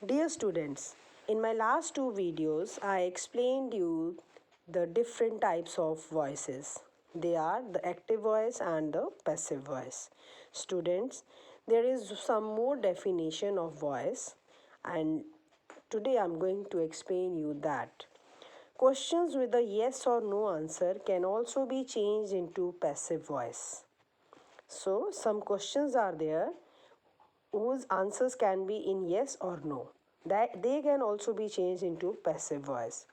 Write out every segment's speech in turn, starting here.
Dear students, in my last two videos, I explained you the different types of voices. They are the active voice and the passive voice. Students, there is some more definition of voice, and today I'm going to explain you that. Questions with a yes or no answer can also be changed into passive voice. So, some questions are there whose answers can be in yes or no. That they can also be changed into passive voice.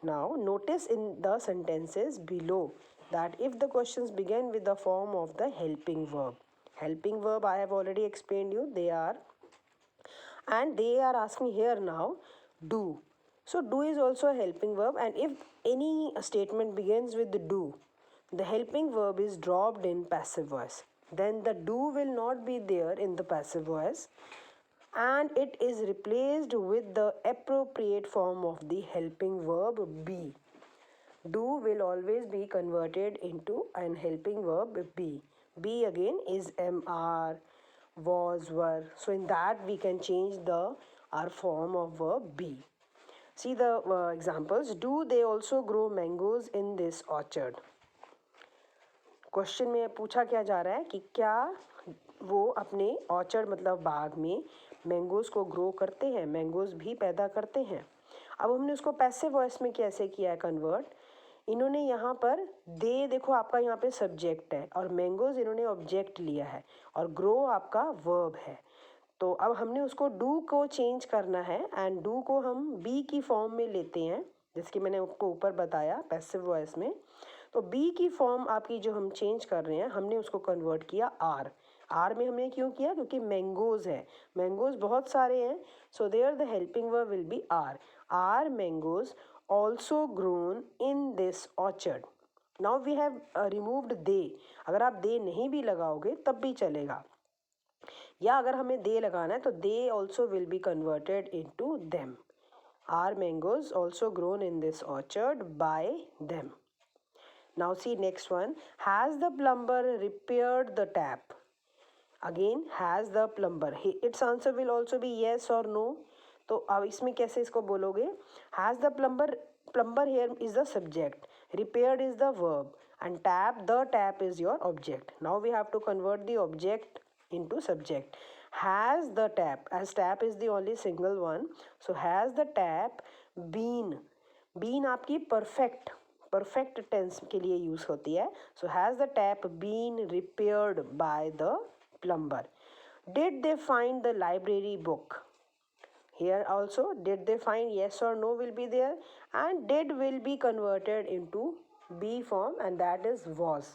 Now notice in the sentences below that if the questions begin with the form of the helping verb I have already explained you, they are, and they are asking here now do. So do is also a helping verb, and if any statement begins with the do, the helping verb is dropped in passive voice. Then the do will not be there in the passive voice, and it is replaced with the appropriate form of the helping verb be. Do will always be converted into an helping verb be. Be again is mr, was, were. So in that we can change the our form of verb be. See the examples. Do they also grow mangoes in this orchard? Question में पूछा क्या जा रहा है कि क्या वो अपने ऑर्चर्ड मतलब बाग में मैंगोज़ को ग्रो करते हैं, मैंगोज़ भी पैदा करते हैं. अब हमने उसको पैसिव वॉइस में कैसे किया है कन्वर्ट. इन्होंने यहाँ पर दे, देखो आपका यहाँ पे सब्जेक्ट है और मैंगोज़ इन्होंने ऑब्जेक्ट लिया है और ग्रो आपका वर्ब है. तो अब हमने उसको डू को चेंज करना है एंड डू को हम बी की फॉर्म में लेते हैं, जैसे कि मैंने आपको ऊपर बताया पैसिव वॉइस में. तो बी की फॉर्म आपकी जो हम चेंज कर रहे हैं, हमने उसको कन्वर्ट किया आर. आर में हमने क्यों किया? क्योंकि मैंगोज़ है, मैंगोज़ बहुत सारे हैं. So there the helping verb will be are. Are mangoes also grown in this orchard. Now we have removed they. अगर आप दे नहीं भी लगाओगे तब भी चलेगा, या अगर हमें दे लगाना है तो they also will be converted into them. Are mangoes also grown in this orchard by them. Now see next one. Has the plumber repaired the tap? Again, has the plumber. Its answer will also be yes or no. तो अब इसमें कैसे इसको बोलोगे? Has the plumber. Plumber here is the subject. Repaired is the verb. And tap, the tap is your object. Now we have to convert the object into subject. Has the tap, as tap is the only single one. So has the tap been. Been आपकी perfect tense के लिए use होती है. So has the tap been repaired by the plumber. Did they find the library book? Here also did they find, yes or no will be there, and did will be converted into be form, and that is was.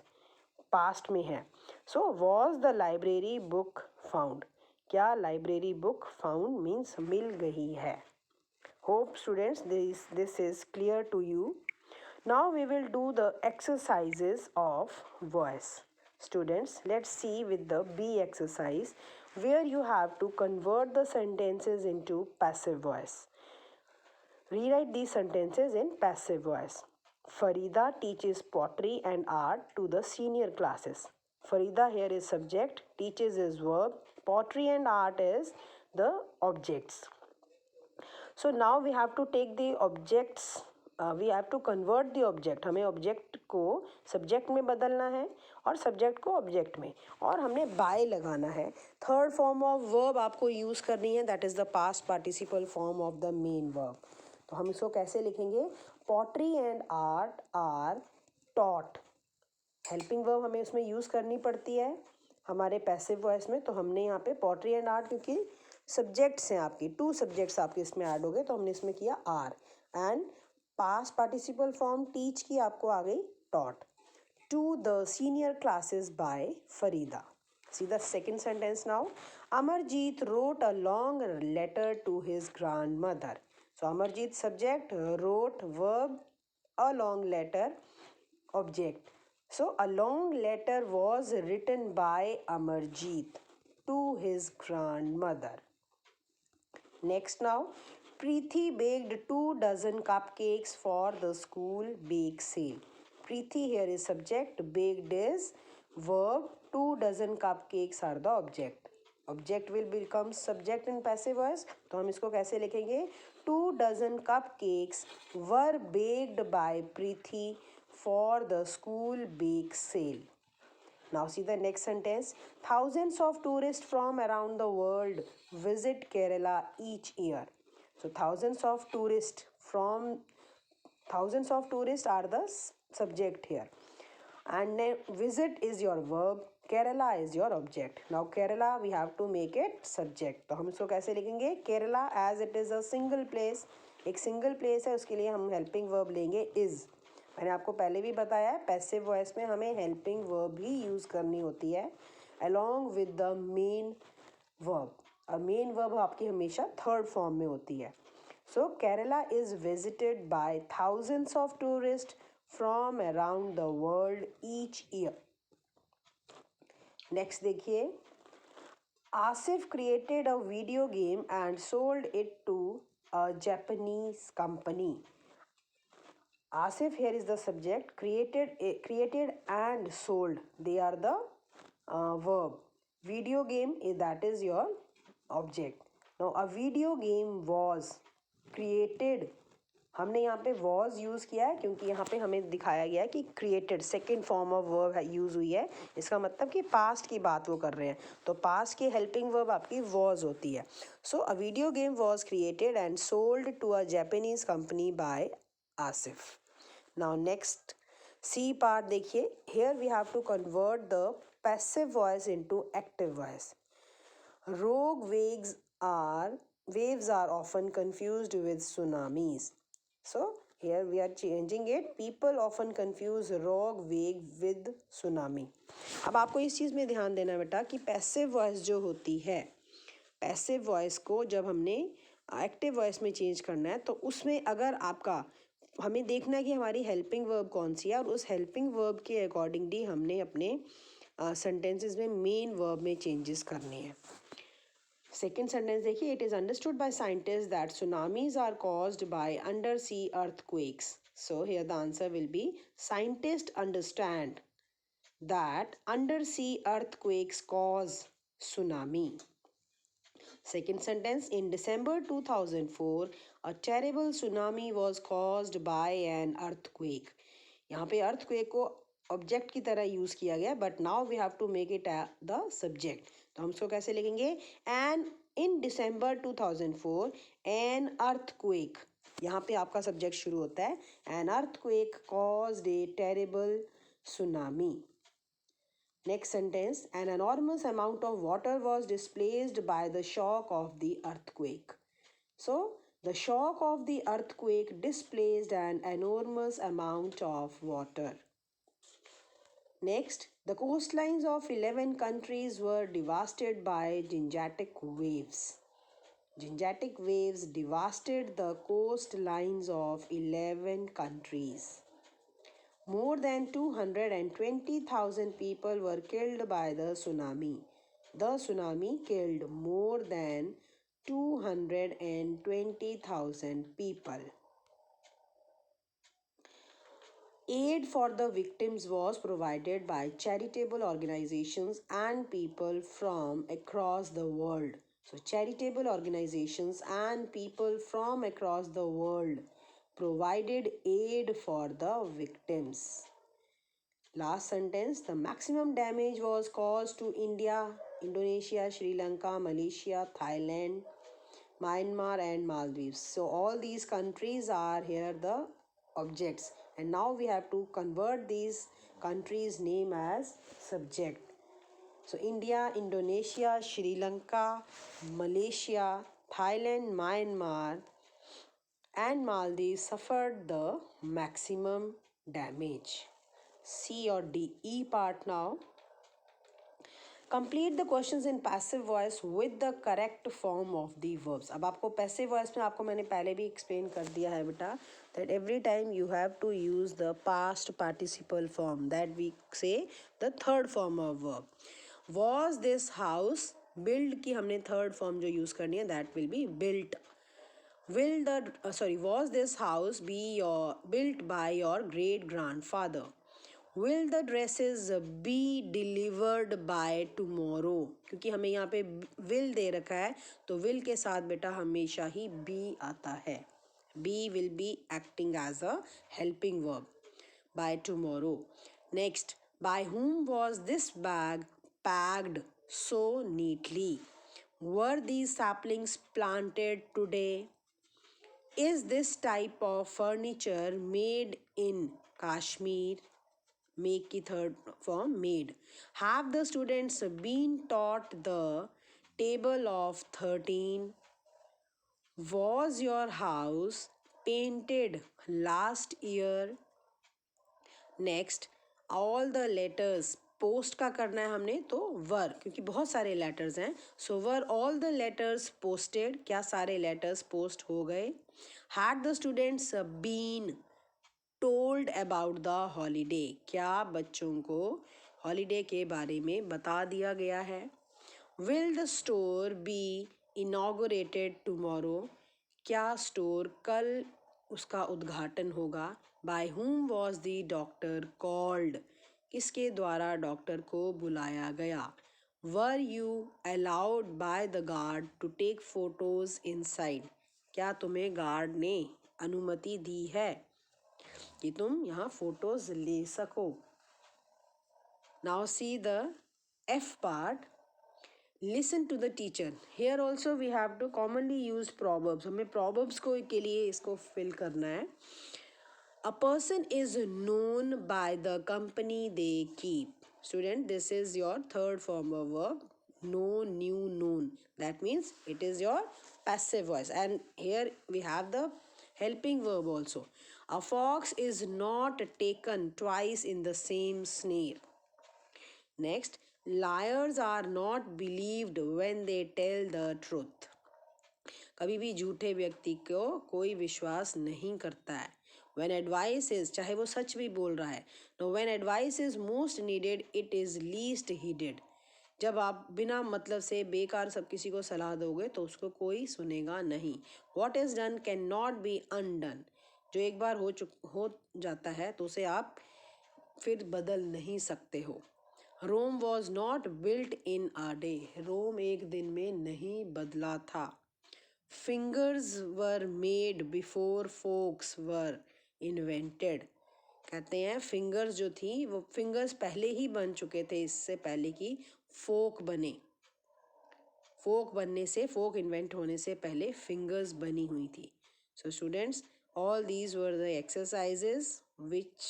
Past में है. So was the library book found? क्या library book found means मिल गई है. Hope students this is clear to you. Now we will do the exercises of voice. Students, let's see with the B exercise, where you have to convert the sentences into passive voice. Rewrite these sentences in passive voice. Farida teaches pottery and art to the senior classes. Farida here is subject, teaches is verb, pottery and art is the objects. So now we have to take the objects, we have to convert the object. हमें object को subject में बदलना है और subject को object में, और हमने बाय लगाना है. थर्ड फॉर्म ऑफ वर्ब आपको यूज़ करनी है, that is the past participle form of the main verb. तो हम इसको कैसे लिखेंगे? Pottery and art are taught. Helping verb हमें उसमें यूज़ करनी पड़ती है हमारे पैसिव वॉइस में. तो हमने यहाँ पे पॉटरी एंड आर्ट, क्योंकि सब्जेक्ट्स हैं आपकी, टू सब्जेक्ट्स आपके इसमें ऐड हो गए, तो हमने इसमें किया are. And past participle form teach की आपको आ गई taught. To the senior classes by Farida. See the second sentence now. Amarjeet wrote a long letter to his grandmother. So Amarjeet subject, wrote verb, a long letter object. So a long letter was written by Amarjeet to his grandmother. Next now, Preeti baked 2 dozen cupcakes for the school bake sale. Preeti here is subject, baked is verb, 2 dozen cupcakes are the object. Object will become subject in passive voice, तो हम इसको कैसे लिखेंगे? 2 dozen cupcakes were baked by Preeti for the school bake sale. Now see the next sentence. Thousands of tourists from around the world visit Kerala each year. So thousands of tourists are the subject here. And then visit is your verb, Kerala is your object. Now Kerala we have to make it subject. तो हम इसको कैसे लिखेंगे? Kerala as it is a single place, एक single place है, उसके लिए हम helping verb लेंगे is. मैंने आपको पहले भी बताया है पैसिव वॉइस में हमें हेल्पिंग वर्ब भी यूज़ करनी होती है along with the main verb. और मेन वर्ब आपकी हमेशा थर्ड फॉर्म में होती है. So Kerala is visited by thousands of tourists from around the world each year. Next देखिए, Asif created a video game and sold it to a Japanese company. Asif here is the subject, created and sold, they are the verb. Video game that is your object. Now a video game was created, हमने यहाँ पे was use किया है क्योंकि यहाँ पे हमें दिखाया गया है कि created second form of verb use हुई है. इसका मतलब कि पास्ट की बात वो कर रहे हैं, तो पास्ट की हेल्पिंग वर्ब आपकी was होती है. So a video game was created and sold to a Japanese company by Asif. Now next C part देखिए, here we have to convert the passive voice into active voice. Rogue waves are often confused with tsunamis. So here we are changing it. People often confuse rogue wave with tsunami. अब आपको इस चीज़ में ध्यान देना बेटा कि passive voice जो होती है, पैसिव वॉइस को जब हमने एक्टिव वॉइस में चेंज करना है तो उसमें अगर आपका हमें देखना है कि हमारी हेल्पिंग वर्ब कौन सी है और उस हेल्पिंग वर्ब के अकॉर्डिंगली हमने अपने सेंटेंसेस में मेन वर्ब में चेंजेस करने हैं. सेकेंड सेंटेंस देखिए, it is understood by scientist that tsunamis are caused by under sea earthquakes. So here the answer will be scientist understand that under sea earthquakes cause tsunami. Second sentence, in December 2004, a terrible tsunami was caused by an earthquake. यहाँ पे earthquake को object की तरह use किया गया, but now we have to make it the subject. तो हम इसको कैसे लिखेंगे? And in December 2004 an earthquake, यहाँ पे आपका सब्जेक्ट शुरू होता है. An earthquake caused a terrible tsunami. Next sentence, an enormous amount of water was displaced by the shock of the earthquake. So, the shock of the earthquake displaced an enormous amount of water. Next, the coastlines of 11 countries were devastated by Gangetic waves. Gangetic waves devastated the coastlines of 11 countries. More than 220,000 people were killed by the tsunami. The tsunami killed more than 220,000 people. Aid for the victims was provided by charitable organizations and people from across the world. So charitable organizations and people from across the world provided aid for the victims. Last sentence, the maximum damage was caused to India, Indonesia, Sri Lanka, Malaysia, Thailand, Myanmar and Maldives. So all these countries are here the objects, and now we have to convert these countries' name as subject. So India, Indonesia, Sri Lanka, Malaysia, Thailand, Myanmar and Maldives suffered the maximum damage. C or D. E part now. Complete the questions in passive voice with the correct form of the verbs. अब आपको passive voice में आपको मैंने पहले भी explain कर दिया है बेटा that every time you have to use the past participle form, that we say the third form of verb. Was this house built की हमने third form जो use करनी है that will be built. Was this house built by your great grandfather? Will the dresses be delivered by tomorrow, क्योंकि हमें यहाँ पे will they रखा है तो विल के साथ बेटा हमेशा ही बी आता है. Be will be acting as a helping verb. By tomorrow. Next, by whom was this bag packed so neatly? Were these saplings planted today? Is this type of furniture made in Kashmir? Make की third form made. Have the students been taught the table of 13? Was your house painted last year? Next, all the letters, post का करना है हमने तो वर, क्योंकि बहुत सारे letters हैं. So were all the letters posted, क्या सारे लेटर्स पोस्ट हो गए? Had the students been told about the holiday, क्या बच्चों को हॉलीडे के बारे में बता दिया गया है? Will the store be inaugurated tomorrow, क्या स्टोर कल उसका उद्घाटन होगा? By whom was the doctor called, किसके द्वारा डॉक्टर को बुलाया गया? Were you allowed by the guard to take photos inside, क्या तुम्हें गार्ड ने अनुमति दी है कि तुम यहाँ फोटोज ले सको? Now see the F part. Listen to the teacher. Here also we have to commonly use proverbs, हमें प्रोवर्ब्स को के लिए इसको फिल करना है. A person is known by the company they keep. Student, this is your third form of verb. Know, knew, known. That means it is your passive voice. And here we have the helping verb also. A fox is not taken twice in the same snare. Next, liars are not believed when they tell the truth. कभी भी झूठे व्यक्ति को कोई विश्वास नहीं करता है. When advice is, चाहे वो सच भी बोल रहा है. No, when advice is most needed, it is least heeded. जब आप बिना मतलब से बेकार सब किसी को सलाह दोगे तो उसको कोई सुनेगा नहीं. What is done cannot be undone. जो एक बार हो जाता है तो उसे आप फिर बदल नहीं सकते हो. Rome was not built in a day. रोम एक दिन में नहीं बदला था. Fingers were made before forks were invented. कहते हैं फिंगर्स जो थी वो फिंगर्स पहले ही बन चुके थे, इससे पहले कि फोक बने. फोक बनने से, फोक इन्वेंट होने से पहले फिंगर्स बनी हुई थी. So students, all these were the exercises which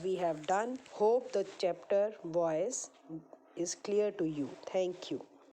we have done. Hope the chapter voice is clear to you. Thank you.